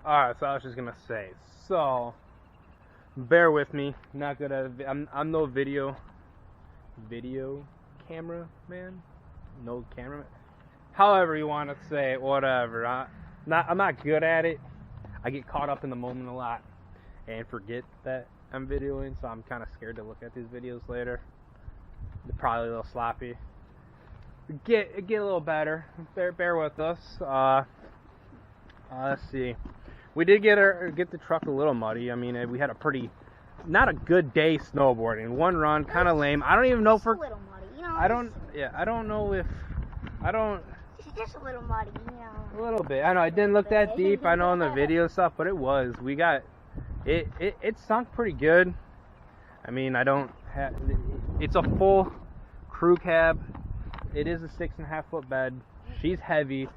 Alright, so I was just gonna say, so bear with me, not good at I'm no video camera man, no cameraman, however you want to say it, whatever. I'm not good at it. I get caught up in the moment a lot and forget that I'm videoing, so I'm kind of scared to look at these videos later. They're probably a little sloppy. Get a little better. Bear with us. Let's see. We did get the truck a little muddy. I mean, we had not a good day snowboarding. One run, kind of lame. I don't even know if we're. A little muddy, you know. I don't know if. It's just a little muddy, you know. A little bit. I know it didn't look that deep. I know in the video and stuff, but it was. We got it. It sunk pretty good. I mean, it's a full crew cab. It is a 6.5 foot bed. She's heavy.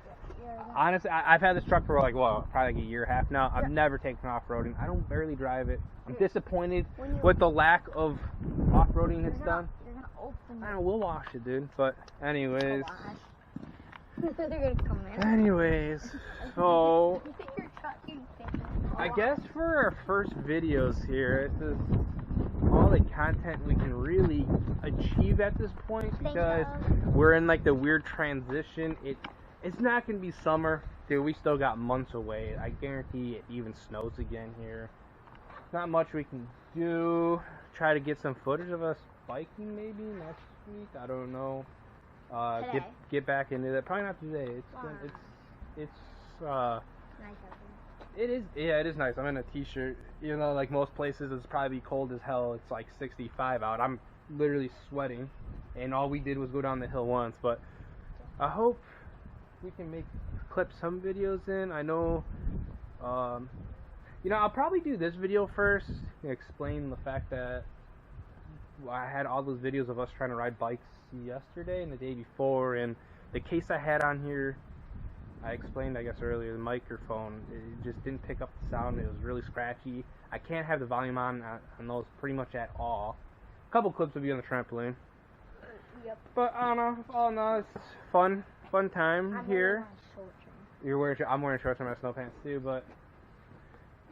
Honestly, I've had this truck for probably like a year and a half now. I've never taken off-roading. I don't barely drive it. I'm disappointed with the lack of off-roading it's done. I don't know, we'll wash it, dude. But anyways. So I guess for our first videos here, this is all the content we can really achieve at this point because we're in like the weird transition. It's not going to be summer. Dude, we still got months away. I guarantee it even snows again here. Not much we can do. Try to get some footage of us biking maybe next week. I don't know. Get back into that. Probably not today. It's nice. It is. Yeah, it is nice. I'm in a t-shirt. You know, like most places, it's probably cold as hell. It's like 65 out. I'm literally sweating, and all we did was go down the hill once. But I hope we can clip some videos in. I know, you know, I'll probably do this video first, explain the fact that I had all those videos of us trying to ride bikes yesterday and the day before, and the case I had on here, I explained, I guess, earlier, the microphone, it just didn't pick up the sound. It was really scratchy. I can't have the volume on those pretty much at all. A couple clips will be on the trampoline. Yep. But I don't know, all in all, it's fun time here. I'm wearing shorts and my snow pants too, but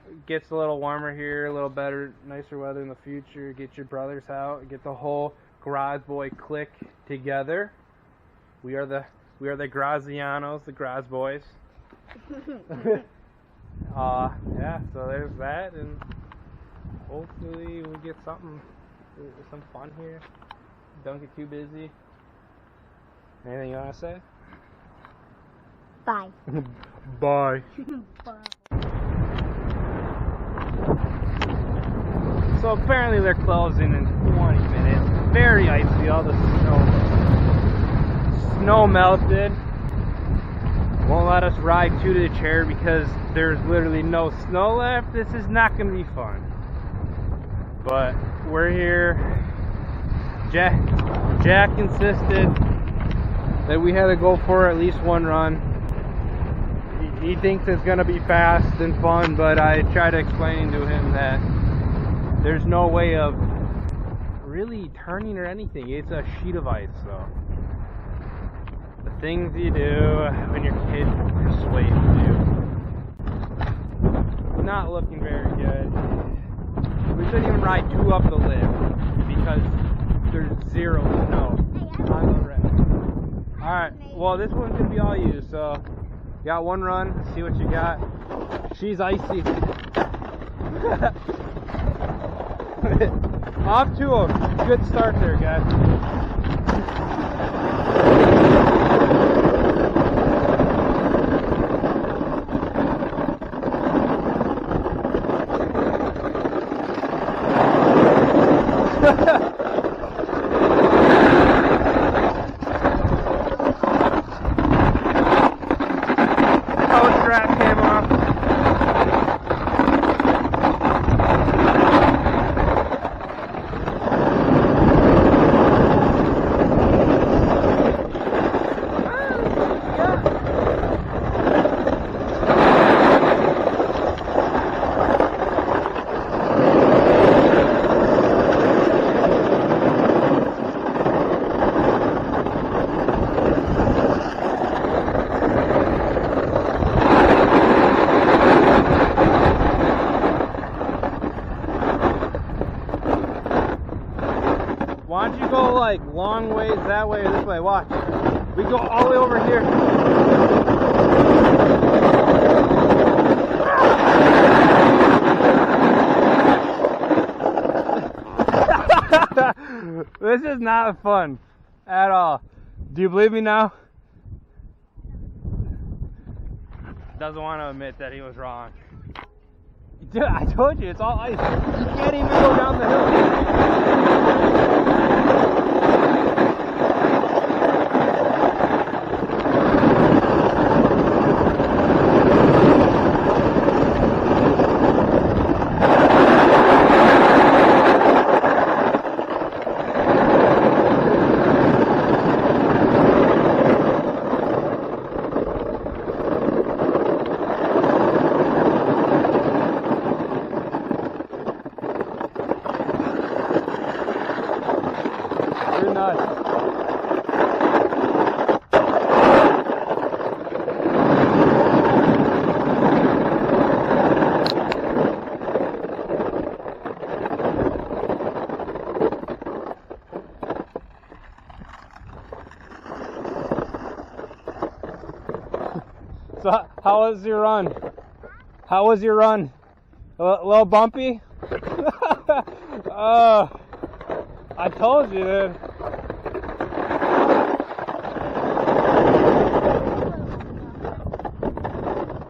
it gets a little warmer here, a little better, nicer weather in the future. Get your brothers out, get the whole Grazboyclique together. We are the Grazianos, the Graz boys. Yeah, so there's that, and hopefully we'll get some fun here. Don't get too busy. Anything you want to say? Bye. Bye. Bye. So apparently they're closing in 20 minutes. Very icy, all the snow melted. Won't let us ride two to the chair because there's literally no snow left. This is not going to be fun. But we're here. Jack insisted that we had to go for at least one run. He thinks it's going to be fast and fun, but I try to explain to him that there's no way of really turning or anything. It's a sheet of ice, so the things you do when your kid persuades you. Not looking very good. We couldn't even ride two up the lift because there's zero snow on the rim. Alright, well this one's gonna be all you, so got one run, see what you got. She's icy. Off to a good start there, guys. that way or this way. Watch. We go all the way over here. This is not fun at all. Do you believe me now? Doesn't want to admit that he was wrong. Dude, I told you, it's all ice. You can't even go down the hill. You're nuts. So, how was your run? How was your run? A little bumpy? I told you, dude.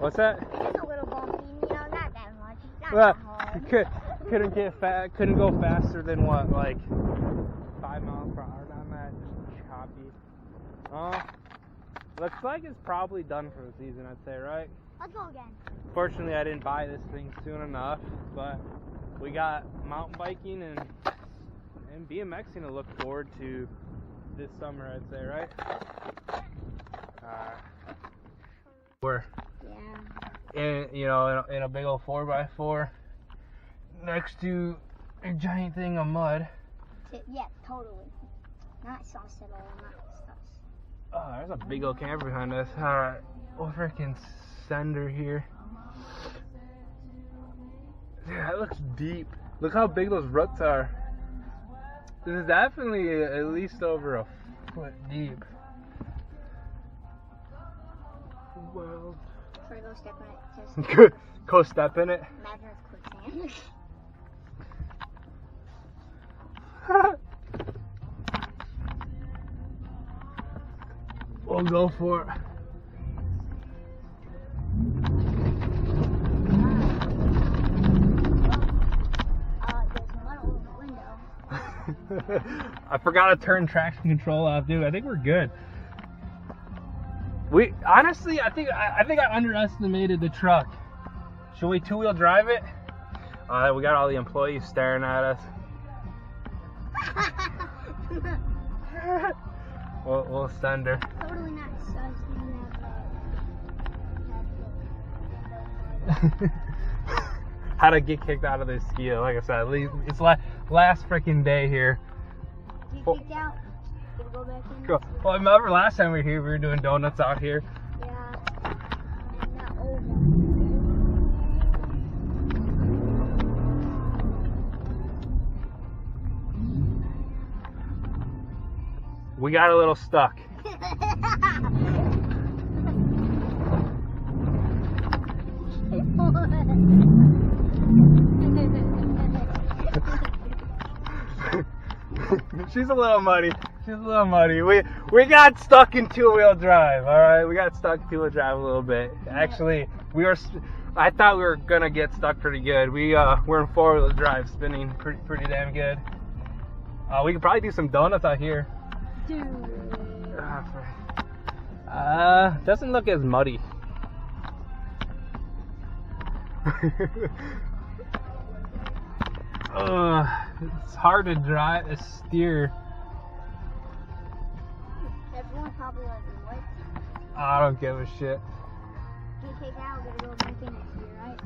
What's that? It's a little bumpy, you know, not that much. Not Well, that hard. couldn't go faster than what, like 5 miles per hour on that, just choppy. Looks like it's probably done for the season, I'd say, right? Let's go again. Fortunately, I didn't buy this thing soon enough, but we got mountain biking and BMXing to look forward to this summer, I'd say, right? We're in a big old 4x4 next to a giant thing of mud. Yeah, totally. Not sauce at all, not sauce. Oh, there's a big old camper behind us. Alright, we'll freaking send her here. Dude, that looks deep. Look how big those ruts are. This is definitely at least over a foot deep. Well, Should I go step in it? Just go step in it. imagine it's quicksand. We'll go for it. There's mud all over the window. I forgot to turn traction control off, dude. I think we're good. We honestly, I think I underestimated the truck. Should we two-wheel drive it? We got all the employees staring at us. We'll send her. Totally not sus. How to get kicked out of this ski? Like I said, it's last freaking day here. You kicked out? Gonna go back in? Cool. Well, I remember last time we were here, we were doing donuts out here. Yeah. Not over. We got a little stuck. She's a little muddy. She's a little muddy. We got stuck in two-wheel drive. All right, we got stuck in two-wheel drive a little bit. Actually, I thought we were gonna get stuck pretty good. We're in four-wheel drive, spinning pretty damn good. We could probably do some donuts out here. Dude. Doesn't look as muddy. It's hard to drive, steer. Everyone probably like, what? I don't give a shit. Can you take out? We're gonna go back in next year, right?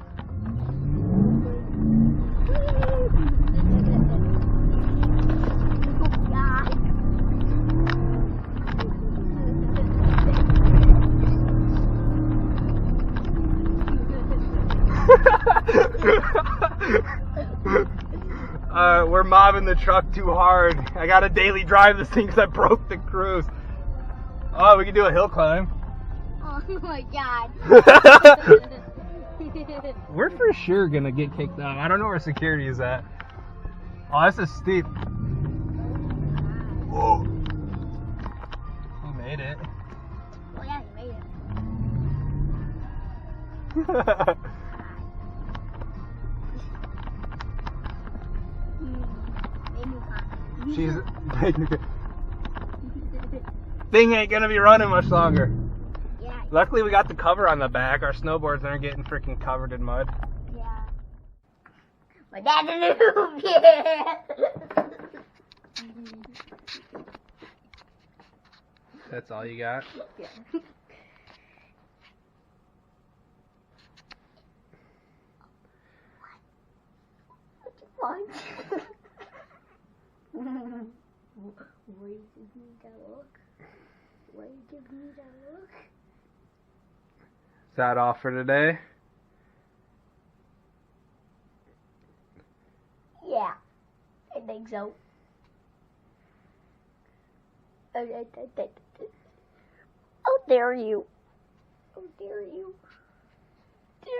We're mobbing the truck too hard. I gotta daily drive this thing because I broke the cruise. Oh, we can do a hill climb. Oh my god. We're for sure gonna get kicked out. I don't know where security is at. Oh, this is steep. Whoa. We made it. Oh yeah, you made it. She's thing ain't gonna be running much longer. Yeah. Luckily we got the cover on the back. Our snowboards aren't getting freaking covered in mud. Yeah. My dad's a noob. Yeah. That's all you got? Yeah. What? Why you give me that look? Why you give me that look? Is that all for today? Yeah, I think so. How dare you? How dare you?